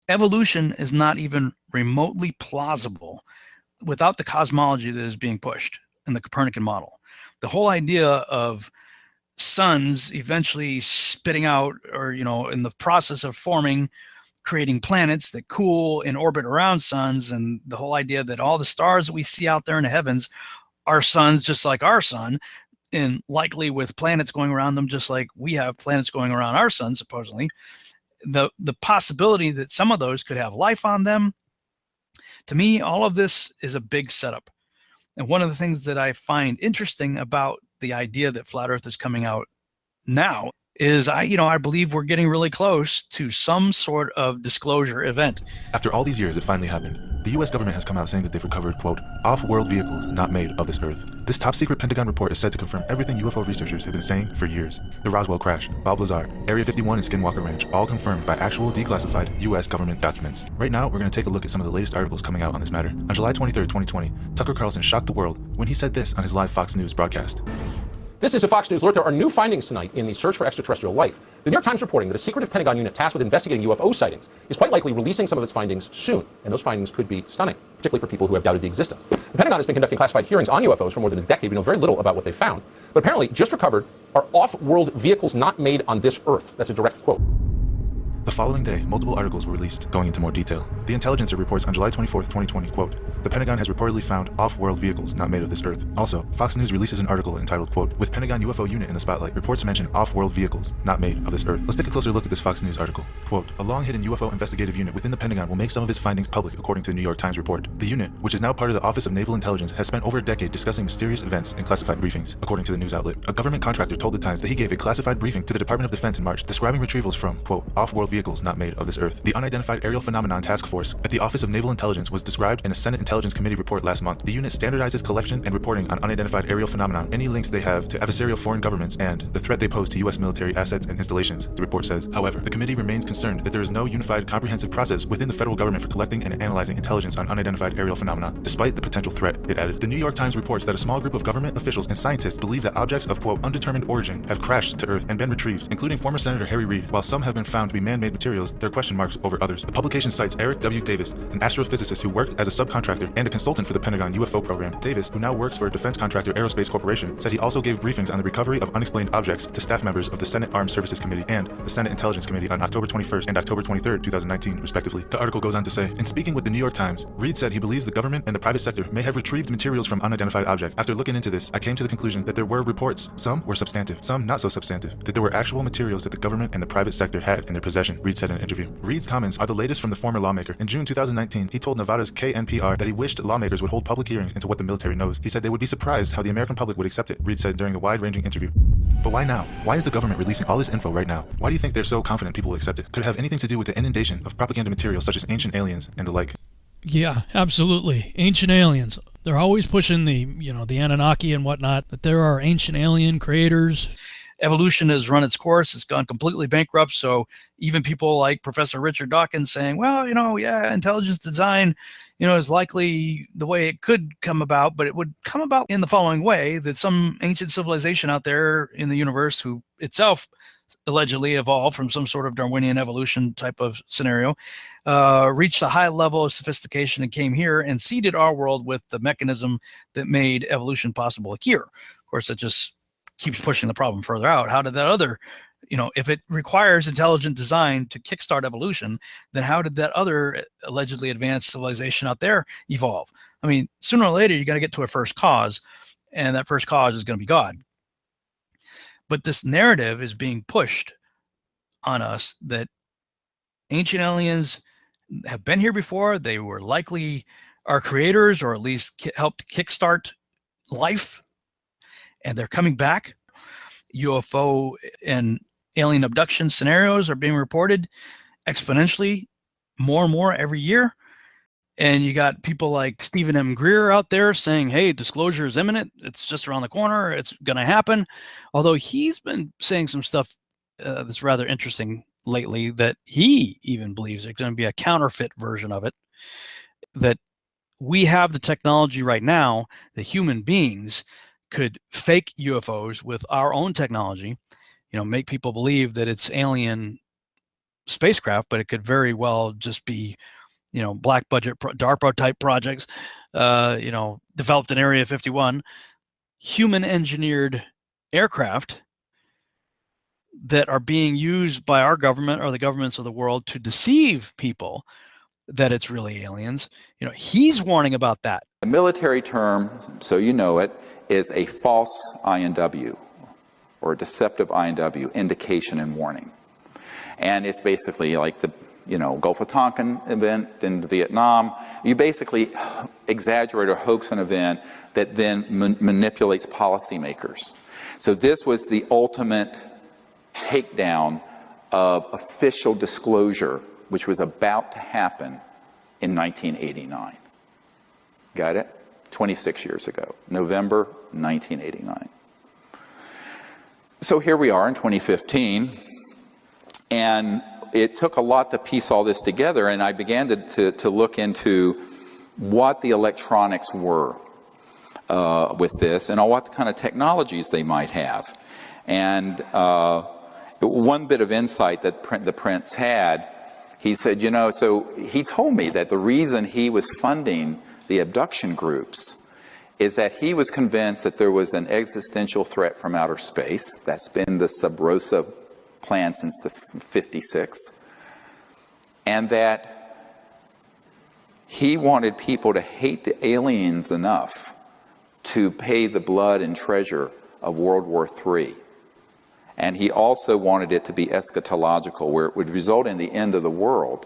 Evolution is not even remotely plausible without the cosmology that is being pushed in the Copernican model. The whole idea of suns eventually spitting out, or, in the process of forming, creating planets that cool and orbit around suns, and the whole idea that all the stars that we see out there in the heavens are suns just like our sun, and likely with planets going around them just like we have planets going around our sun, supposedly. The possibility that some of those could have life on them, to me, all of this is a big setup. And one of the things that I find interesting about the idea that flat Earth is coming out now is I believe we're getting really close to some sort of disclosure event. After all these years, it finally happened. The US government has come out saying that they've recovered, quote, off-world vehicles not made of this Earth. This top-secret Pentagon report is said to confirm everything UFO researchers have been saying for years. The Roswell crash, Bob Lazar, Area 51 and Skinwalker Ranch, all confirmed by actual declassified US government documents. Right now, we're going to take a look at some of the latest articles coming out on this matter. On July 23rd, 2020, Tucker Carlson shocked the world when he said this on his live Fox News broadcast. This is a Fox News alert. There are new findings tonight in the search for extraterrestrial life. The New York Times reporting that a secretive Pentagon unit tasked with investigating UFO sightings is quite likely releasing some of its findings soon. And those findings could be stunning, particularly for people who have doubted the existence. The Pentagon has been conducting classified hearings on UFOs for more than a decade. We know very little about what they found. But apparently, just recovered are off-world vehicles not made on this Earth. That's a direct quote. The following day, multiple articles were released going into more detail. The Intelligencer reports on July 24th, 2020, quote, the Pentagon has reportedly found off-world vehicles not made of this Earth. Also, Fox News releases an article entitled, quote, with Pentagon UFO unit in the spotlight, reports mention off-world vehicles not made of this Earth. Let's take a closer look at this Fox News article. Quote, a long-hidden UFO investigative unit within the Pentagon will make some of its findings public, according to the New York Times report. The unit, which is now part of the Office of Naval Intelligence, has spent over a decade discussing mysterious events in classified briefings, according to the news outlet. A government contractor told the Times that he gave a classified briefing to the Department of Defense in March, describing retrievals from, quote, off-world vehicles not made of this Earth. The Unidentified Aerial Phenomenon Task Force at the Office of Naval Intelligence was described in a Senate Intelligence Committee report last month. The unit standardizes collection and reporting on unidentified aerial phenomenon, any links they have to adversarial foreign governments, and the threat they pose to U.S. military assets and installations, the report says. However, the committee remains concerned that there is no unified, comprehensive process within the federal government for collecting and analyzing intelligence on unidentified aerial phenomena, despite the potential threat, it added. The New York Times reports that a small group of government officials and scientists believe that objects of, quote, undetermined origin have crashed to Earth and been retrieved, including former Senator Harry Reid. While some have been found to be man-made materials, there are question marks over others. The publication cites Eric W. Davis, an astrophysicist who worked as a subcontractor and a consultant for the Pentagon UFO program. Davis, who now works for defense contractor Aerospace Corporation, said he also gave briefings on the recovery of unexplained objects to staff members of the Senate Armed Services Committee and the Senate Intelligence Committee on October 21st and October 23rd, 2019, respectively. The article goes on to say, in speaking with the New York Times, Reid said he believes the government and the private sector may have retrieved materials from unidentified objects. After looking into this, I came to the conclusion that there were reports, some were substantive, some not so substantive, that there were actual materials that the government and the private sector had in their possession, Reid said in an interview. Reid's comments are the latest from the former lawmaker. In June 2019, he told Nevada's KNPR that he wished lawmakers would hold public hearings into what the military knows. He said they would be surprised how the American public would accept it, Reid said during the wide-ranging interview. But why now? Why is the government releasing all this info right now? Why do you think they're so confident people will accept it? Could it have anything to do with the inundation of propaganda materials such as ancient aliens and the like? Yeah, absolutely. Ancient aliens. They're always pushing the Anunnaki and whatnot, that there are ancient alien creators. Evolution has run its course. It's gone completely bankrupt. So even people like Professor Richard Dawkins saying, well, intelligence design, is likely the way it could come about, but it would come about in the following way, that some ancient civilization out there in the universe, who itself allegedly evolved from some sort of Darwinian evolution type of scenario, reached a high level of sophistication and came here and seeded our world with the mechanism that made evolution possible here. Of course, it just keeps pushing the problem further out. How did that other, if it requires intelligent design to kickstart evolution, then how did that other allegedly advanced civilization out there evolve? I mean, sooner or later, you got to get to a first cause, and that first cause is going to be God. But this narrative is being pushed on us that ancient aliens have been here before. They were likely our creators, or at least helped kickstart life, and they're coming back. UFO and alien abduction scenarios are being reported exponentially more and more every year. And you got people like Stephen M. Greer out there saying, hey, disclosure is imminent. It's just around the corner. It's going to happen. Although he's been saying some stuff that's rather interesting lately, that he even believes there's going to be a counterfeit version of it, that we have the technology right now that human beings could fake UFOs with our own technology, make people believe that it's alien spacecraft, but it could very well just be, black budget DARPA type projects, developed in Area 51, human engineered aircraft that are being used by our government or the governments of the world to deceive people that it's really aliens. He's warning about that. The military term, so you know it, is a false INW, or a deceptive INW, indication and warning. And it's basically like the Gulf of Tonkin event in Vietnam. You basically exaggerate or hoax an event that then manipulates policymakers. So this was the ultimate takedown of official disclosure, which was about to happen in 1989. Got it? 26 years ago, November 1989. So here we are in 2015, and it took a lot to piece all this together, and I began to look into what the electronics were with this, and what kind of technologies they might have. And one bit of insight that the Prince had, he said, so he told me that the reason he was funding the abduction groups is that he was convinced that there was an existential threat from outer space. That's been the Sub Rosa plan since the 56. And that he wanted people to hate the aliens enough to pay the blood and treasure of World War III. And he also wanted it to be eschatological, where it would result in the end of the world,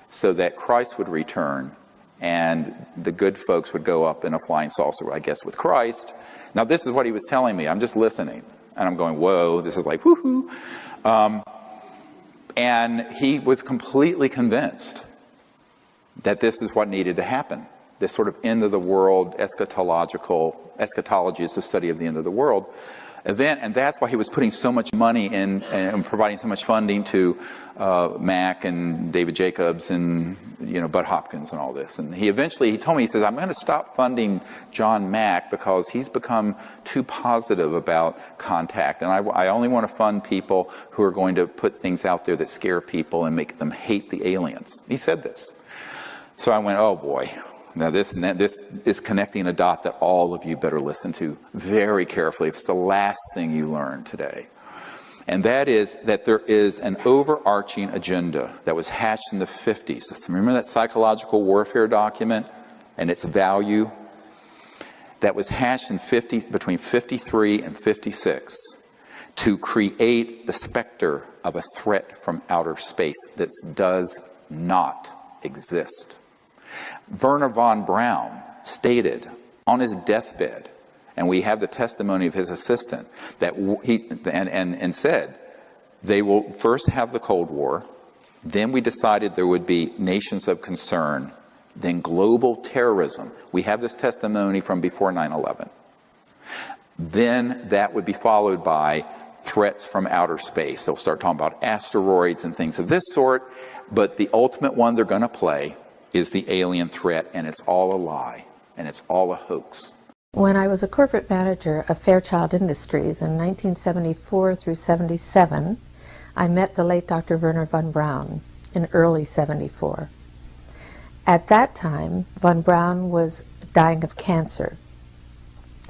so that Christ would return and the good folks would go up in a flying saucer, I guess, with Christ. Now, this is what he was telling me. I'm just listening. And I'm going, whoa, this is like, woohoo. And he was completely convinced that this is what needed to happen. This sort of end of the world eschatology is the study of the end of the world event, and that's why he was putting so much money in and providing so much funding to Mack and David Jacobs and Bud Hopkins and all this. And he told me, he says, I'm going to stop funding John Mack because he's become too positive about contact, and I only want to fund people who are going to put things out there that scare people and make them hate the aliens. He said this. So I went, oh boy. Now this is connecting a dot that all of you better listen to very carefully. It's the last thing you learn today. And that is that there is an overarching agenda that was hatched in the 50s. Remember that psychological warfare document and its value? That was hatched in between 53 and 56 to create the specter of a threat from outer space that does not exist. Wernher von Braun stated on his deathbed, and we have the testimony of his assistant, that and said, they will first have the Cold War, then we decided there would be nations of concern, then global terrorism. We have this testimony from before 9/11. Then that would be followed by threats from outer space. They'll start talking about asteroids and things of this sort, but the ultimate one they're going to play is the alien threat, and it's all a lie, and it's all a hoax. When I was a corporate manager of Fairchild Industries in 1974 through 77, I met the late Dr. Wernher von Braun in early 74. At that time, von Braun was dying of cancer,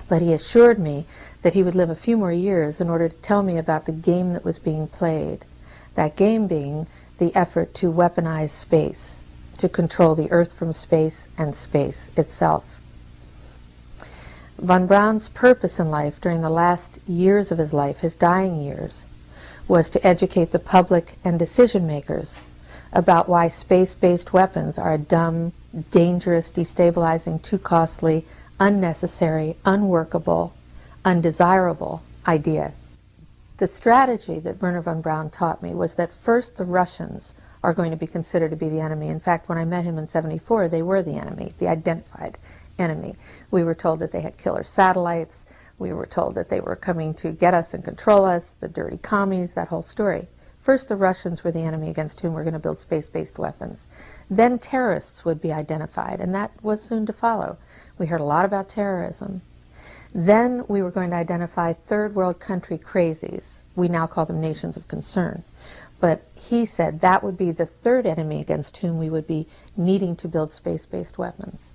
but he assured me that he would live a few more years in order to tell me about the game that was being played, that game being the effort to weaponize space, to control the Earth from space and space itself. Von Braun's purpose in life during the last years of his life, his dying years, was to educate the public and decision makers about why space-based weapons are a dumb, dangerous, destabilizing, too costly, unnecessary, unworkable, undesirable idea. The strategy that Wernher von Braun taught me was that first the Russians are going to be considered to be the enemy. In fact, when I met him in 74, they were the enemy, the identified enemy. We were told that they had killer satellites. We were told that they were coming to get us and control us, the dirty commies, that whole story. First, the Russians were the enemy against whom we're going to build space-based weapons. Then terrorists would be identified, and that was soon to follow. We heard a lot about terrorism. Then we were going to identify third world country crazies. We now call them nations of concern. But he said that would be the third enemy against whom we would be needing to build space-based weapons.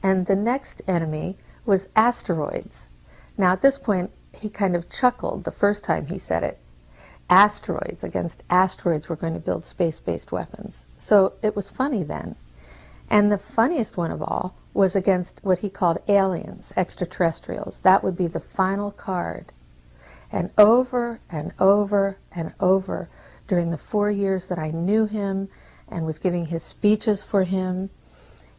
And the next enemy was asteroids. Now at this point, he kind of chuckled the first time he said it. Asteroids, against asteroids we're going to build space-based weapons. So it was funny then. And the funniest one of all was against what he called aliens, extraterrestrials. That would be the final card. And over and over and over during the 4 years that I knew him and was giving his speeches for him,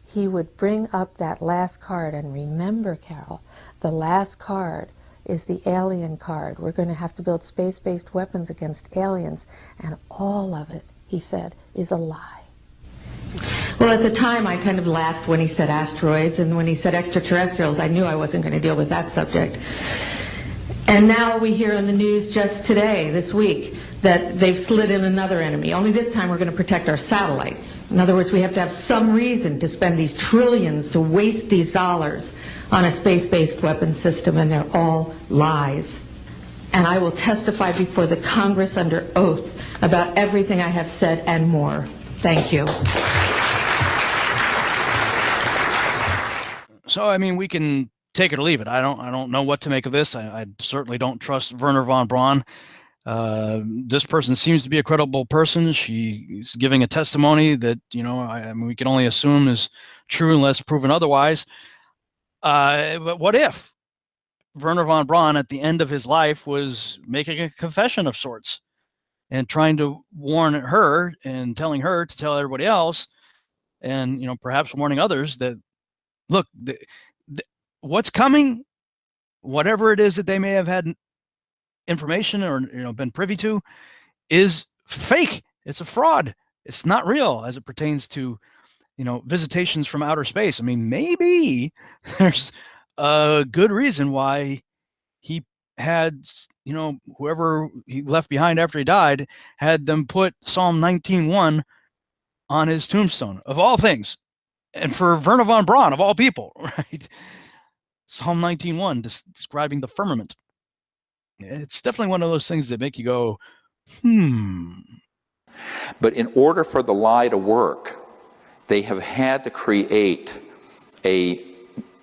he would bring up that last card. And remember, Carol, the last card is the alien card. We're going to have to build space-based weapons against aliens, and all of it, he said, is a lie. Well, at the time, I kind of laughed when he said asteroids, and when he said extraterrestrials, I knew I wasn't going to deal with that subject. And now we hear in the news just today, this week, that they've slid in another enemy. Only this time we're going to protect our satellites. In other words, we have to have some reason to spend these trillions, to waste these dollars on a space-based weapon system, and they're all lies. And I will testify before the Congress under oath about everything I have said and more. Thank you. So, I mean, we can take it or leave it. I don't know what to make of this. I certainly don't trust Wernher von Braun. This person seems to be a credible person. She's giving a testimony that, I mean, we can only assume is true unless proven otherwise. But what if Wernher von Braun at the end of his life was making a confession of sorts and trying to warn her and telling her to tell everybody else, and, perhaps warning others that, look, what's coming, whatever it is that they may have had information or been privy to, is fake. It's a fraud. It's not real as it pertains to visitations from outer space. I mean, maybe there's a good reason why he had whoever he left behind after he died had them put Psalm 19:1 on his tombstone, of all things, and for Wernher von Braun of all people, right? Psalm 19:1 describing the firmament. It's definitely one of those things that make you go, But in order for the lie to work, they have had to create a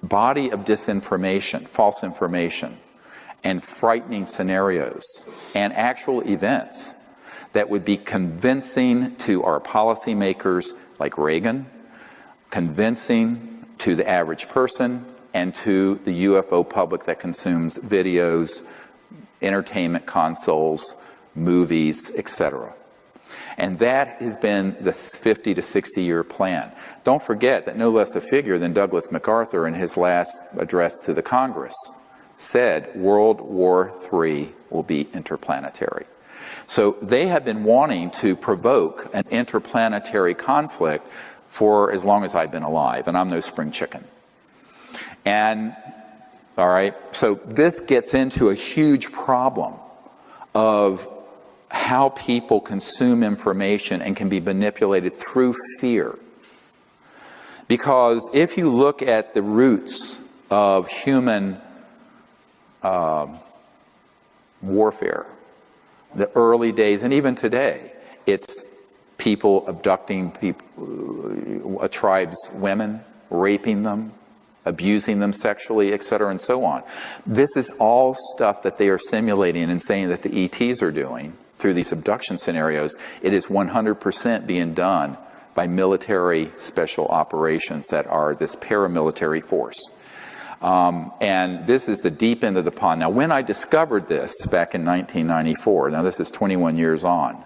body of disinformation, false information, and frightening scenarios and actual events that would be convincing to our policymakers like Reagan, convincing to the average person, and to the UFO public that consumes videos, entertainment consoles, movies, etc. And that has been the 50 to 60-year plan. Don't forget that no less a figure than Douglas MacArthur in his last address to the Congress said World War III will be interplanetary. So they have been wanting to provoke an interplanetary conflict for as long as I've been alive, and I'm no spring chicken. And, all right, so this gets into a huge problem of how people consume information and can be manipulated through fear. Because if you look at the roots of human warfare, the early days and even today, it's people abducting a tribe's women, raping them, abusing them sexually, etc., and so on. This is all stuff that they are simulating and saying that the ETs are doing through these abduction scenarios. It is 100% being done by military special operations that are this paramilitary force. And this is the deep end of the pond. Now, when I discovered this back in 1994, now this is 21 years on,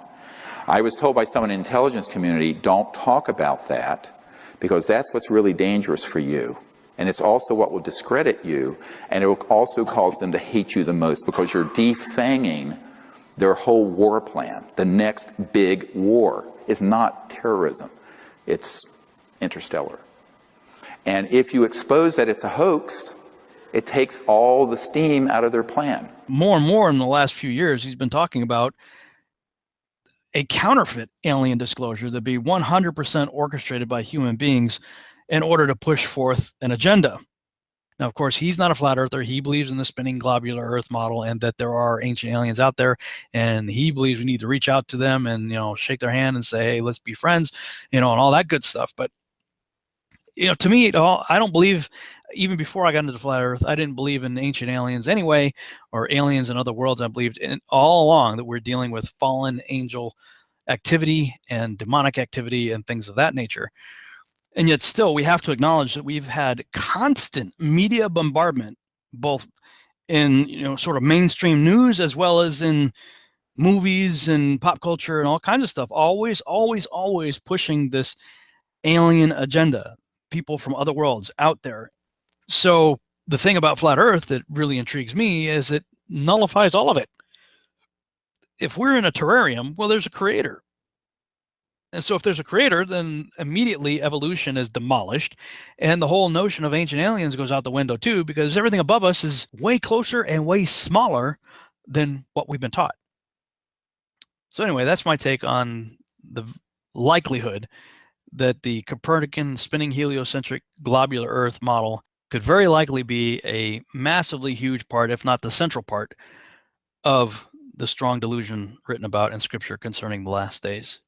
I was told by someone in the intelligence community, don't talk about that, because that's what's really dangerous for you. And it's also what will discredit you, and it will also cause them to hate you the most, because you're defanging their whole war plan. The next big war is not terrorism, it's interstellar. And if you expose that it's a hoax, it takes all the steam out of their plan. More and more in the last few years, he's been talking about a counterfeit alien disclosure that be 100% orchestrated by human beings in order to push forth an agenda. Now, of course, he's not a flat earther. He believes in the spinning globular Earth model and that there are ancient aliens out there. And he believes we need to reach out to them and, shake their hand and say, hey, let's be friends, and all that good stuff. But, to me, I don't believe, even before I got into the flat earth, I didn't believe in ancient aliens anyway, or aliens in other worlds. I believed in all along that we're dealing with fallen angel activity and demonic activity and things of that nature. And yet still, we have to acknowledge that we've had constant media bombardment, both in, sort of mainstream news as well as in movies and pop culture and all kinds of stuff, always, always, always pushing this alien agenda, people from other worlds out there. So the thing about flat Earth that really intrigues me is it nullifies all of it. If we're in a terrarium, well, there's a creator. And so if there's a creator, then immediately evolution is demolished. And the whole notion of ancient aliens goes out the window too, because everything above us is way closer and way smaller than what we've been taught. So anyway, that's my take on the likelihood that the Copernican spinning heliocentric globular Earth model could very likely be a massively huge part, if not the central part, of the strong delusion written about in Scripture concerning the last days.